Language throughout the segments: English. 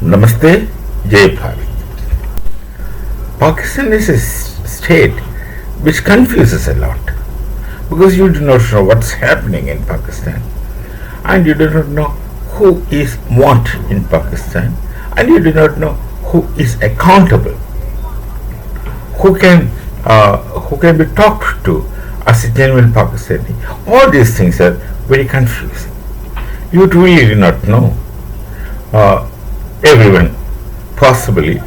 Namaste, Jai Bharat. Pakistan is a state which confuses a lot because you do not know what's happening in Pakistan and you do not know who is what in Pakistan and you do not know who is accountable, who can be talked to as a genuine Pakistani. All these things are very confusing. You really do not know. Everyone possibly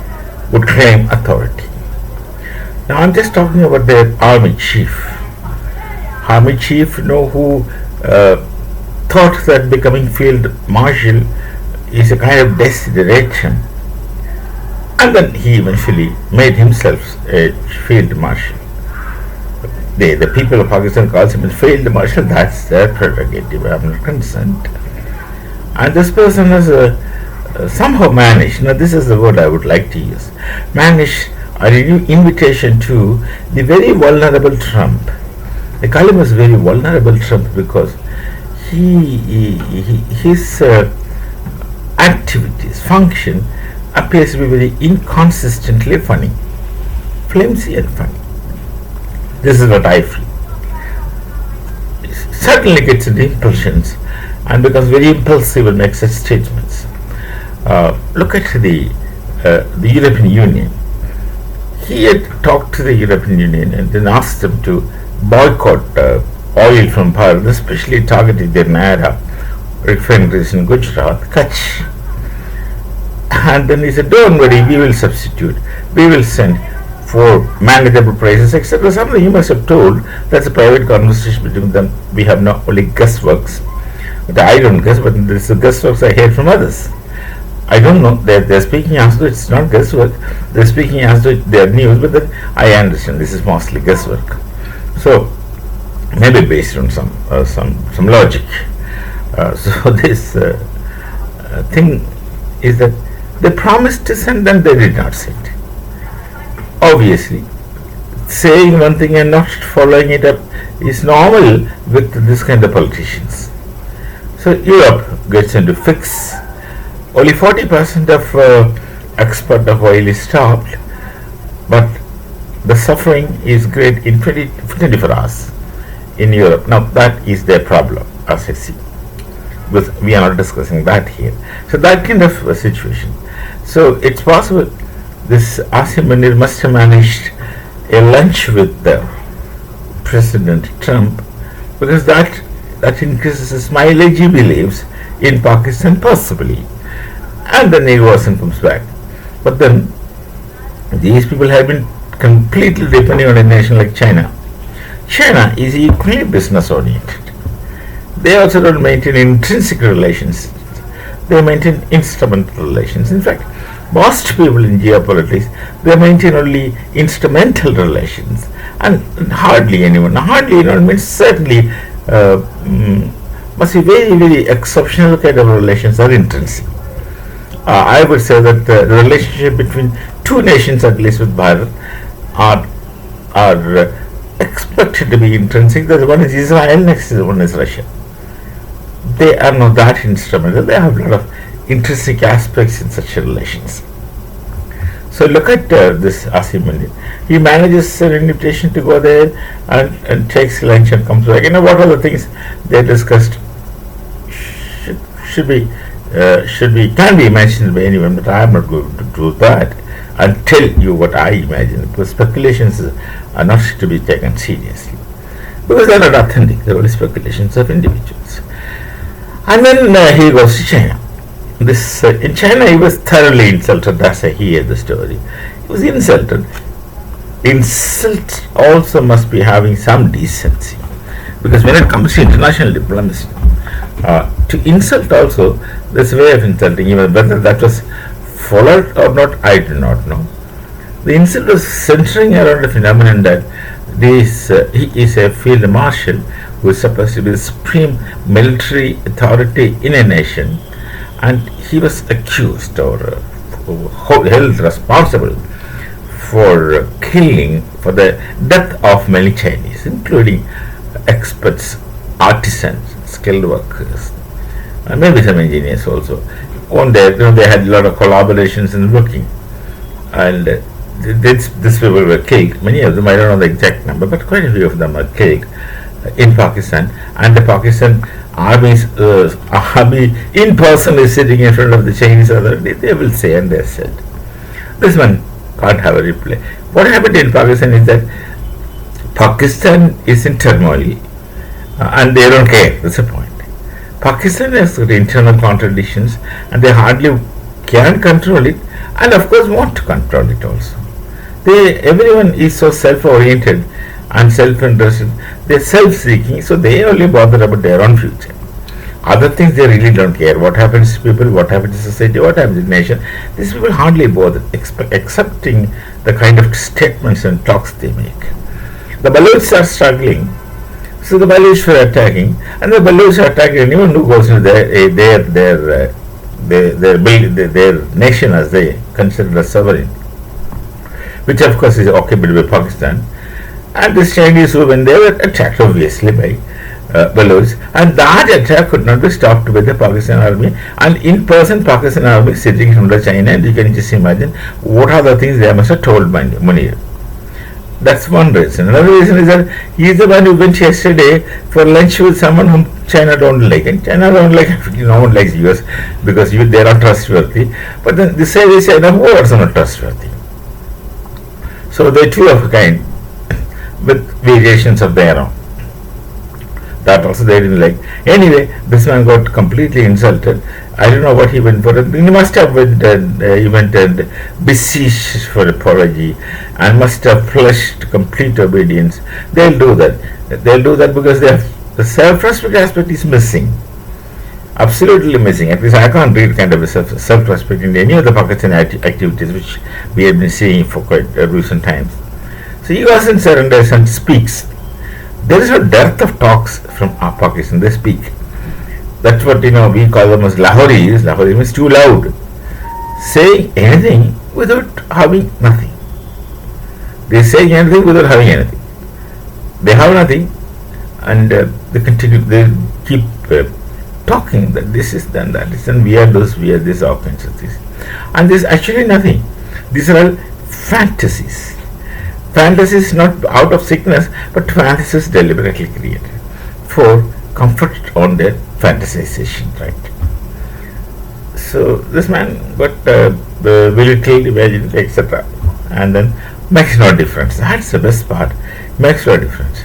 would claim authority. Now I'm just talking about the army chief. Army chief, who thought that becoming field marshal is a kind of desideratum, and then he eventually made himself a field marshal. The people of Pakistan calls him a field marshal. That's their prerogative. I'm not concerned. And this person has somehow managed, now this is the word I would like to use, managed a renewed invitation to the very vulnerable Trump. The Kalim was very vulnerable Trump because his activities, function appears to be very inconsistently funny, flimsy and funny. This is what I feel. He certainly gets into impulsions and becomes very impulsive and makes such statements. Look at the European Union. He had talked to the European Union and then asked them to boycott oil from Bharat, especially targeting the Naira refineries in Gujarat, Kutch. And then he said, don't worry, we will substitute. We will send for manageable prices, etc. Something he must have told. That's a private conversation between them. We have not only guessworks. But I don't guess, but this is the guessworks I hear from others. I don't know. They're speaking as though it's not guesswork. They're speaking as though they're news, but then I understand this is mostly guesswork. So maybe based on some logic. So this thing is that they promised to send and they did not send. Obviously, saying one thing and not following it up is normal with this kind of politicians. So Europe gets into fix. Only 40% of export of oil is stopped, but the suffering is great in 24 hours in Europe. Now that is their problem, as I see. But we are not discussing that here. So that kind of a situation. So it's possible this Asim Munir must have managed a lunch with the President Trump because that increases his mileage, he believes, in Pakistan possibly. And then he goes and comes back. But then these people have been completely depending on a nation like China. China is equally business oriented. They also don't maintain intrinsic relations. They maintain instrumental relations. In fact, most people in geopolitics, they maintain only instrumental relations and hardly anyone means certainly must be very, very exceptional kind of relations are intrinsic. I would say that the relationship between two nations, at least with Bharat, are expected to be intrinsic. The one is Israel, next one is Russia. They are not that instrumental. They have a lot of intrinsic aspects in such relations. So look at this Asim Munir. He manages an invitation to go there and takes lunch and comes back. What are the things they discussed can be imagined by anyone, but I am not going to do that and tell you what I imagine, because speculations are not to be taken seriously because they are not authentic. They are only speculations of individuals. And then he goes to China. In China he was thoroughly insulted. As I hear the story, he was insulted. Insult also must be having some decency, because when it comes to international diplomacy, to insult also, there's a way of insulting. Even whether that was followed or not, I do not know. The insult was centering around the phenomenon that he is a field marshal who is supposed to be the supreme military authority in a nation, and he was accused or held responsible for the death of many Chinese, including experts, artisans, skilled workers, maybe some engineers also, one day, they had a lot of collaborations in working, and this people were killed. Many of them, I don't know the exact number, but quite a few of them are killed in Pakistan, and the Pakistan army in person is sitting in front of the Chinese authority. They will say, and they said, this one can't have a reply. What happened in Pakistan is that Pakistan is in turmoil, and they don't care. That's the point. Pakistan has got internal contradictions, and they hardly can control it, and of course want to control it also. Everyone is so self-oriented and self-interested. They're self-seeking, so they only bother about their own future. Other things they really don't care. What happens to people, what happens to society, what happens to the nation. These people hardly bother accepting the kind of statements and talks they make. The Balochs are struggling, so the Balochs are attacking, and the Balochs are attacking anyone who goes into their nation as they consider as sovereign, which of course is occupied by Pakistan. And the Chinese, when they were attacked obviously by Balochs, and that attack could not be stopped by the Pakistan army, and in person Pakistan army sitting in front of China, and you can just imagine what are the things they must have told Munir. That's one reason. Another reason is that he is the one who went yesterday for lunch with someone whom China don't like, and China don't like, no one likes US because they are not trustworthy. But then they say China who are not trustworthy. So they two of a kind, with variations of their own. That also they didn't like. Anyway, this man got completely insulted. I don't know what he went for. He must have went and beseeched for apology, and must have pledged complete obedience. They'll do that. They'll do that because the self-respect aspect is missing. Absolutely missing. At least I can't read kind of a self-respect in any of the Pakistan activities which we have been seeing for quite recent times. So he goes and surrenders and speaks. There is a dearth of talks from Pakistan. They speak. That's what we call them as Lahoris. Lahori means too loud, saying anything without having nothing. They say anything without having anything. They have nothing, and they continue. They keep talking that this is done, that is done. We are this, all kinds of things, and there's actually nothing. These are all fantasies. Fantasies not out of sickness, but fantasies deliberately created for comfort on their fantasization, right? So this man got belittled, imagined, etc., and then makes no difference. That's the best part. Makes no difference.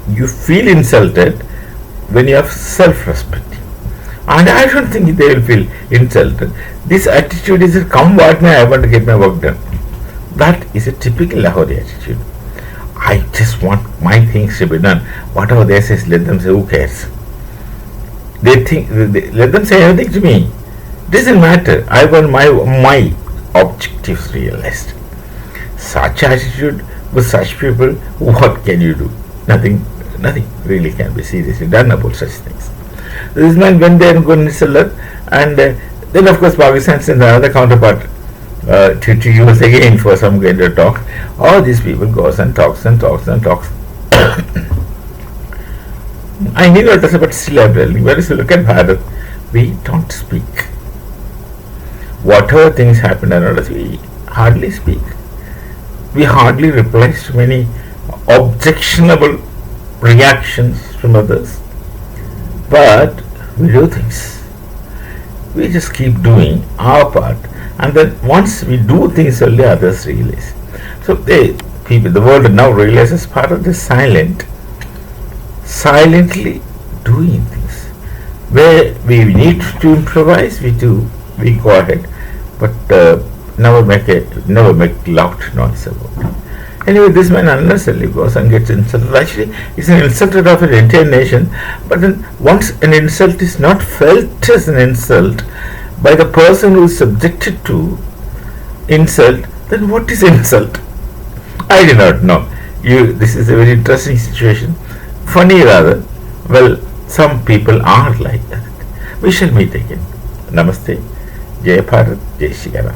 You feel insulted when you have self-respect, and I don't think they will feel insulted. This attitude is, come what may, I want to get my work done. That is a typical Lahori attitude. I just want my things to be done. Whatever they say, let them say, who cares? They think, let them say anything to me. Doesn't matter. I want my objectives realized. Such attitude with such people, what can you do? Nothing really can be seriously done about such things. This man went there and got insulted, and then of course Pakistan sent another counterpart to use again for some kind of talk. All these people goes and talks and talks and talks. I need not but still I'm telling you, whereas you look at Bharat, we don't speak. Whatever things happen around us, we hardly speak. We hardly reply to many objectionable reactions from others. But we do things. We just keep doing our part, and then once we do things, only others realize. So the world now realizes part of the silently doing things. Where we need to improvise, we do. We go ahead, but never make loud noise about it. Anyway, this man unnecessarily goes and gets insulted. Actually, it's an insulted of an entire nation. But then, once an insult is not felt as an insult by the person who is subjected to insult, then what is insult? I do not know. This is a very interesting situation. Funny rather. Well, some people are like that. We shall meet again. Namaste. Jai Bharat. Jai Shri Ram.